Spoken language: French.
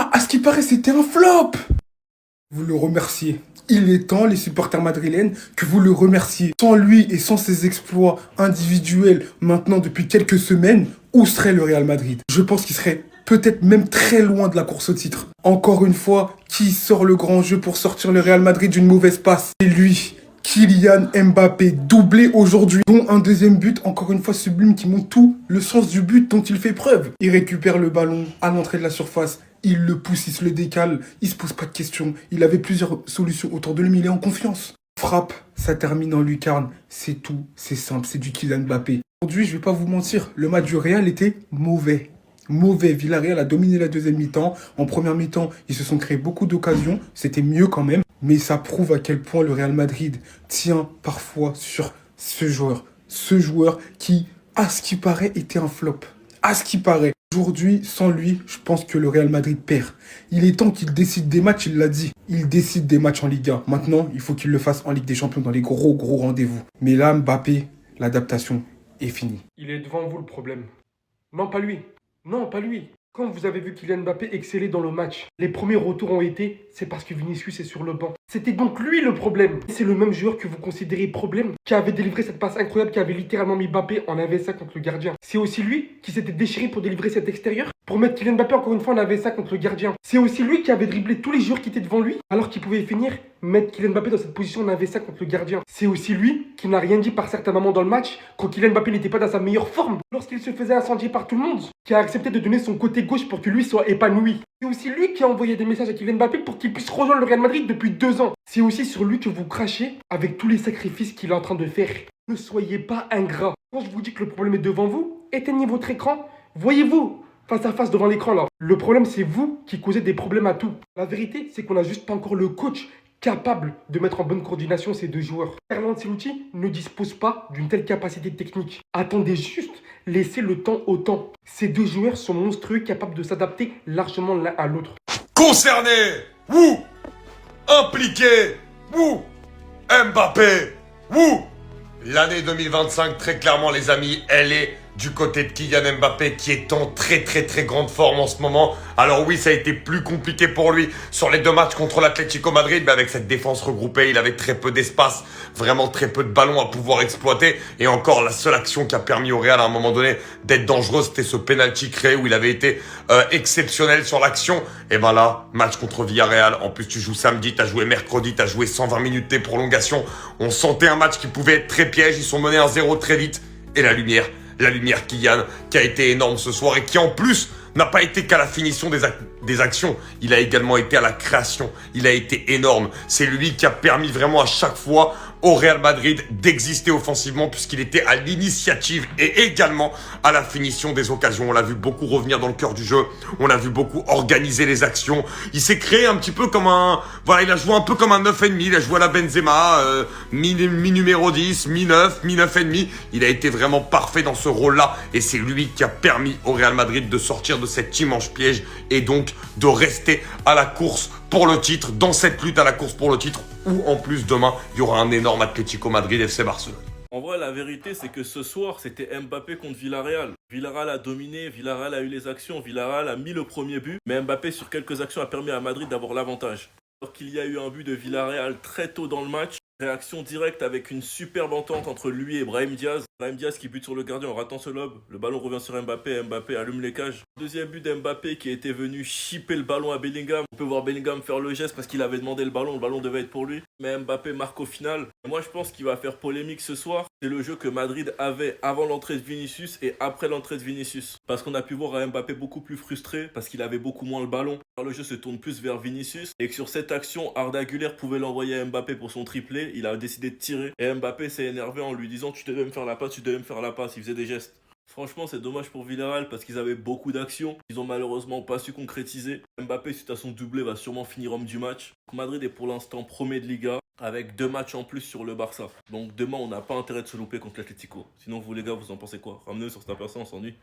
Ah, à ce qui paraît, c'était un flop. Vous le remerciez. Il est temps, les supporters madrilènes, que vous le remerciez. Sans lui et sans ses exploits individuels maintenant depuis quelques semaines, où serait le Real Madrid? Je pense qu'il serait peut-être même très loin de la course au titre. Encore une fois, qui sort le grand jeu pour sortir le Real Madrid d'une mauvaise passe? C'est lui. Kylian Mbappé, doublé aujourd'hui, dont un deuxième but, encore une fois sublime, qui montre tout le sens du but dont il fait preuve. Il récupère le ballon à l'entrée de la surface, il le pousse, il se le décale, il se pose pas de questions. Il avait plusieurs solutions autour de lui, mais il est en confiance. Frappe, ça termine en lucarne, c'est tout, c'est simple, c'est du Kylian Mbappé. Aujourd'hui, je vais pas vous mentir, le match du Real était mauvais. Mauvais. Villarreal a dominé la deuxième mi-temps. En première mi-temps, ils se sont créés beaucoup d'occasions. C'était mieux quand même. Mais ça prouve à quel point le Real Madrid tient parfois sur ce joueur. Ce joueur qui, à ce qui paraît, était un flop. À ce qui paraît. Aujourd'hui, sans lui, je pense que le Real Madrid perd. Il est temps qu'il décide des matchs, il l'a dit. Il décide des matchs en Liga. Maintenant, il faut qu'il le fasse en Ligue des Champions dans les gros rendez-vous. Mais là, Mbappé, l'adaptation est finie. Il est devant vous le problème. Non, pas lui. Non, pas lui. Quand vous avez vu Kylian Mbappé exceller dans le match, les premiers retours ont été, c'est parce que Vinicius est sur le banc. C'était donc lui le problème. C'est le même joueur que vous considérez problème, qui avait délivré cette passe incroyable, qui avait littéralement mis Mbappé en 1v5 contre le gardien. C'est aussi lui qui s'était déchiré pour délivrer cet extérieur, pour mettre Kylian Mbappé encore une fois en 1v5 contre le gardien. C'est aussi lui qui avait dribblé tous les joueurs qui étaient devant lui, alors qu'il pouvait finir mettre Kylian Mbappé dans cette position en 1v5 contre le gardien. C'est aussi lui qui n'a rien dit par certains moments dans le match, quand Kylian Mbappé n'était pas dans sa meilleure forme, lorsqu'il se faisait incendier par tout le monde, qui a accepté de donner son côté gauche pour que lui soit épanoui. C'est aussi lui qui a envoyé des messages à Kylian Mbappé pour qu'il puisse rejoindre le Real Madrid depuis 2 ans. C'est aussi sur lui que vous crachez avec tous les sacrifices qu'il est en train de faire. Ne soyez pas ingrat. Quand je vous dis que le problème est devant vous, éteignez votre écran, voyez-vous face à face devant l'écran là. Le problème c'est vous qui causez des problèmes à tout. La vérité c'est qu'on n'a juste pas encore le coach capable de mettre en bonne coordination ces deux joueurs. Carlo Ancelotti ne dispose pas d'une telle capacité technique. Attendez juste, laissez le temps au temps. Ces deux joueurs sont monstrueux, capables de s'adapter largement l'un à l'autre. Concerné, ou impliqué, ou Mbappé, ou l'année 2025, très clairement les amis, elle est du côté de Kylian Mbappé qui est en très grande forme en ce moment. Alors oui, ça a été plus compliqué pour lui sur les 2 matchs contre l'Atlético Madrid, mais avec cette défense regroupée, il avait très peu d'espace, vraiment très peu de ballons à pouvoir exploiter. Et encore, la seule action qui a permis au Real à un moment donné d'être dangereux, c'était ce penalty créé où il avait été exceptionnel sur l'action. Et ben là, match contre Villarreal. En plus, tu joues samedi, t'as joué mercredi, t'as joué 120 minutes de prolongation. On sentait un match qui pouvait être très piège. Ils sont menés 1-0 très vite. Et la lumière Kylian, qui a été énorme ce soir et qui en plus n'a pas été qu'à la finition des actions, il a également été à la création, il a été énorme. C'est lui qui a permis vraiment à chaque fois au Real Madrid d'exister offensivement puisqu'il était à l'initiative et également à la finition des occasions. On l'a vu beaucoup revenir dans le cœur du jeu, on l'a vu beaucoup organiser les actions. Il s'est créé un petit peu comme il a joué un peu comme un 9,5, il a joué à la Benzema, mi numéro 10, mi 9, mi 9,5. Il a été vraiment parfait dans ce rôle-là et c'est lui qui a permis au Real Madrid de sortir de cet immense piège et donc de rester à la course pour le titre, dans cette lutte à la course pour le titre, où en plus demain, il y aura un énorme Atlético Madrid FC Barcelone. En vrai, la vérité, c'est que ce soir, c'était Mbappé contre Villarreal. Villarreal a dominé, Villarreal a eu les actions, Villarreal a mis le premier but, mais Mbappé, sur quelques actions, a permis à Madrid d'avoir l'avantage. Alors qu'il y a eu un but de Villarreal très tôt dans le match, réaction directe avec une superbe entente entre lui et Brahim Diaz. Brahim Diaz qui bute sur le gardien en ratant ce lob. Le ballon revient sur Mbappé, Mbappé allume les cages. Deuxième but d'Mbappé qui était venu chipper le ballon à Bellingham. On peut voir Bellingham faire le geste parce qu'il avait demandé le ballon devait être pour lui. Mais Mbappé marque au final. Moi je pense qu'il va faire polémique ce soir. C'est le jeu que Madrid avait avant l'entrée de Vinicius et après l'entrée de Vinicius. Parce qu'on a pu voir un Mbappé beaucoup plus frustré parce qu'il avait beaucoup moins le ballon. Alors le jeu se tourne plus vers Vinicius et que sur cette action, Arda Güler pouvait l'envoyer à Mbappé pour son triplé. Il a décidé de tirer et Mbappé s'est énervé en lui disant tu devais me faire la passe, tu devais me faire la passe. Il faisait des gestes. Franchement, c'est dommage pour Villarreal parce qu'ils avaient beaucoup d'actions. Ils ont malheureusement pas su concrétiser. Mbappé, suite à son doublé, va sûrement finir homme du match. Madrid est pour l'instant premier de Liga avec 2 matchs en plus sur le Barça. Donc demain, on n'a pas intérêt de se louper contre l'Atlético. Sinon, vous les gars, vous en pensez quoi? Ramenez sur cette personne, on s'ennuie.